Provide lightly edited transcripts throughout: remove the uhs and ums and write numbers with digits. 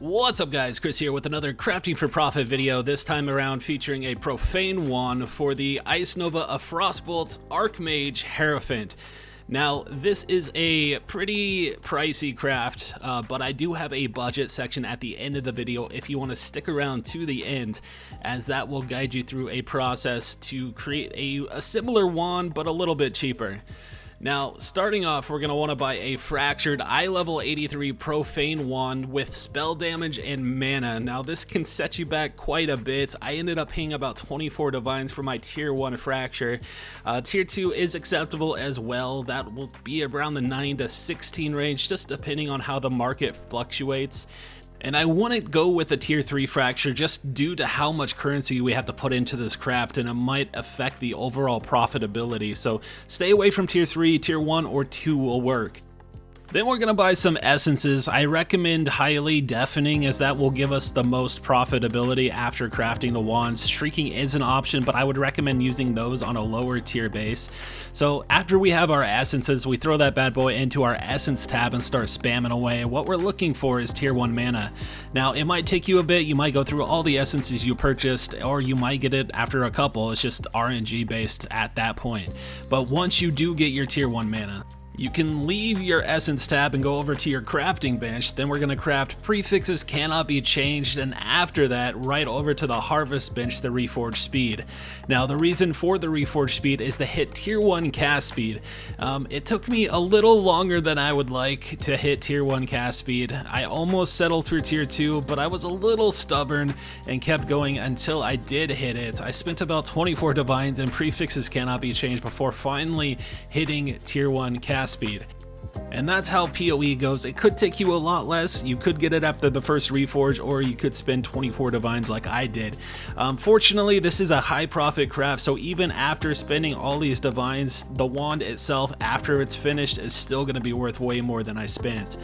What's up guys, Chris here with another Crafting for Profit video, this time around featuring a Profane wand for the Ice Nova of Frostbolts Archmage Heirophant. Now this is a pretty pricey craft, but I do have a budget section at the end of the video if you want to stick around to the end, as that will guide you through a process to create a similar wand but a little bit cheaper. Now, starting off, we're going to want to buy a fractured level 83 Profane wand with spell damage and mana. Now, this can set you back quite a bit. I ended up paying about 24 divines for my tier 1 fracture. Tier 2 is acceptable as well. That will be around the 9 to 16 range, just depending on how the market fluctuates. And I wouldn't go with a tier 3 fracture just due to how much currency we have to put into this craft, and it might affect the overall profitability. So stay away from tier 3, tier 1 or 2 will work. Then we're going to buy some essences. I recommend highly Deafening, as that will give us the most profitability after crafting the wands. Shrieking is an option, but I would recommend using those on a lower tier base. So after we have our essences, we throw that bad boy into our essence tab and start spamming away. What we're looking for is tier 1 mana. Now it might take you a bit, you might go through all the essences you purchased, or you might get it after a couple. It's just RNG based at that point. But once you do get your tier 1 mana, you can leave your essence tab and go over to your crafting bench. Then we're going to craft prefixes cannot be changed, and after that right over to the harvest bench, the reforge speed. Now the reason for the reforge speed is to hit tier 1 cast speed. It took me a little longer than I would like to hit tier 1 cast speed. I almost settled through tier 2, but I was a little stubborn and kept going until I did hit it. I spent about 24 divines and prefixes cannot be changed before finally hitting tier 1 cast speed. And that's how PoE goes. It could take you a lot less. You could get it after the first reforge, or you could spend 24 divines like I did. Fortunately, this is a high profit craft, so even after spending all these divines, the wand itself after it's finished is still going to be worth way more than I spent.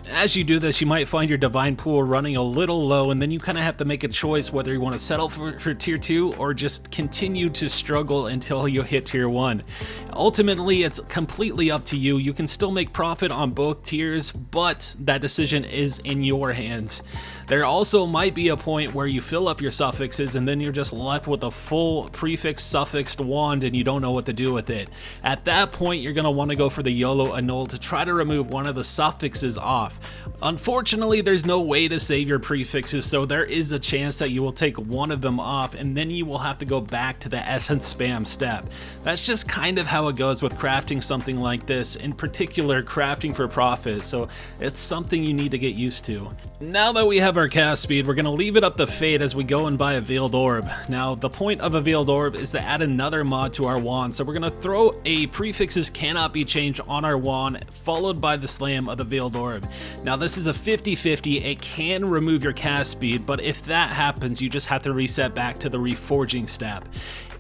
As you do this, you might find your divine pool running a little low, and then you kind of have to make a choice whether you want to settle for tier 2 or just continue to struggle until you hit tier 1. Ultimately, it's completely up to you. You can still make profit on both tiers, but that decision is in your hands. There also might be a point where you fill up your suffixes and then you're just left with a full prefix suffixed wand and you don't know what to do with it. At that point, you're going to want to go for the YOLO annul to try to remove one of the suffixes off. Unfortunately, there's no way to save your prefixes, so there is a chance that you will take one of them off and then you will have to go back to the essence spam step. That's just kind of how it goes with crafting something like this, in particular crafting for profit, so it's something you need to get used to. Now that we have our cast speed, we're going to leave it up to fate as we go and buy a veiled orb. Now the point of a veiled orb is to add another mod to our wand, so we're going to throw a prefixes cannot be changed on our wand, followed by the slam of the veiled orb. Now this is a 50-50, it can remove your cast speed, but if that happens, you just have to reset back to the reforging step.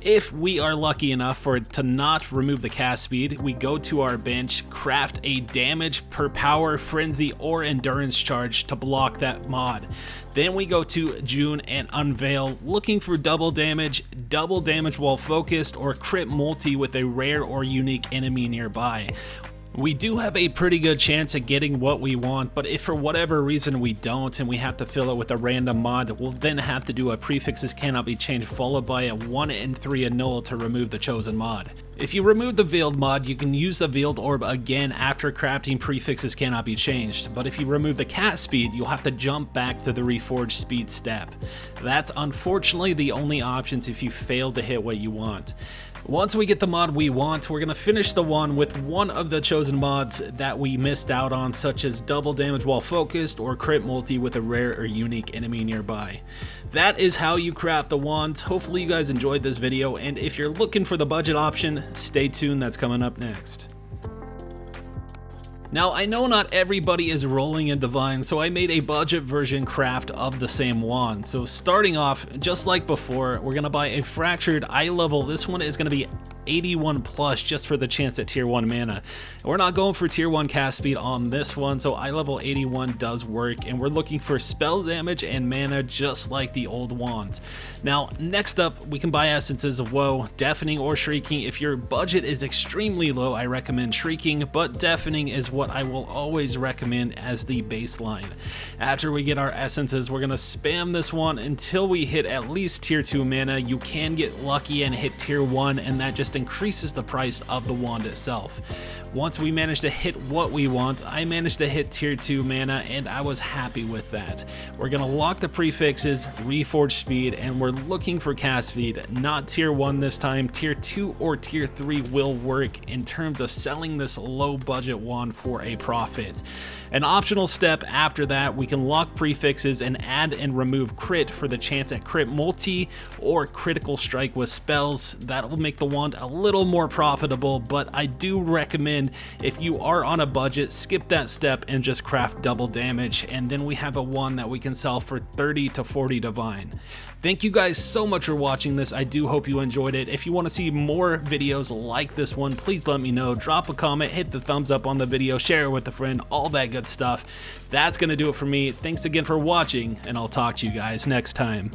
If we are lucky enough for it to not remove the cast speed, we go to our bench, craft a damage per power, frenzy, or endurance charge to block that mod. Then we go to June and unveil, looking for double damage while focused, or crit multi with a rare or unique enemy nearby. We do have a pretty good chance at getting what we want, but if for whatever reason we don't and we have to fill it with a random mod, we'll then have to do a prefixes cannot be changed followed by a 1 in 3 annul to remove the chosen mod. If you remove the veiled mod, you can use the veiled orb again after crafting prefixes cannot be changed, but if you remove the cast speed, you'll have to jump back to the reforge speed step. That's unfortunately the only options if you fail to hit what you want. Once we get the mod we want, we're going to finish the wand with one of the chosen mods that we missed out on, such as double damage while focused or crit multi with a rare or unique enemy nearby. That is how you craft the wand. Hopefully you guys enjoyed this video, and if you're looking for the budget option, stay tuned, that's coming up next. Now, I know not everybody is rolling in divine, so I made a budget version craft of the same wand. So starting off, just like before, we're going to buy a fractured eye level. This one is going to be 81 plus just for the chance at tier 1 mana. We're not going for tier 1 cast speed on this one, so eye level 81 does work, and we're looking for spell damage and mana just like the old wand. Now next up, we can buy Essences of Woe, Deafening or Shrieking. If your budget is extremely low, I recommend Shrieking, but Deafening is what I will always recommend as the baseline. After we get our Essences, we're going to spam this one until we hit at least tier 2 mana. You can get lucky and hit tier 1, and that just increases the price of the wand itself. Once we manage to hit what we want, I managed to hit tier 2 mana, and I was happy with that. We're going to lock the prefixes, reforge speed, and we're looking for cast speed. Not tier 1 this time, tier 2 or tier 3 will work in terms of selling this low budget wand for a profit. An optional step after that, we can lock prefixes and add and remove crit for the chance at crit multi or critical strike with spells. That will make the wand a little more profitable, but I do recommend if you are on a budget, skip that step and just craft double damage, and then we have a wand that we can sell for 30 to 40 divine. Thank you guys so much for watching this. I do hope you enjoyed it. If you want to see more videos like this one, please let me know. Drop a comment, hit the thumbs up on the video, share it with a friend, all that good stuff. That's going to do it for me. Thanks again for watching, and I'll talk to you guys next time.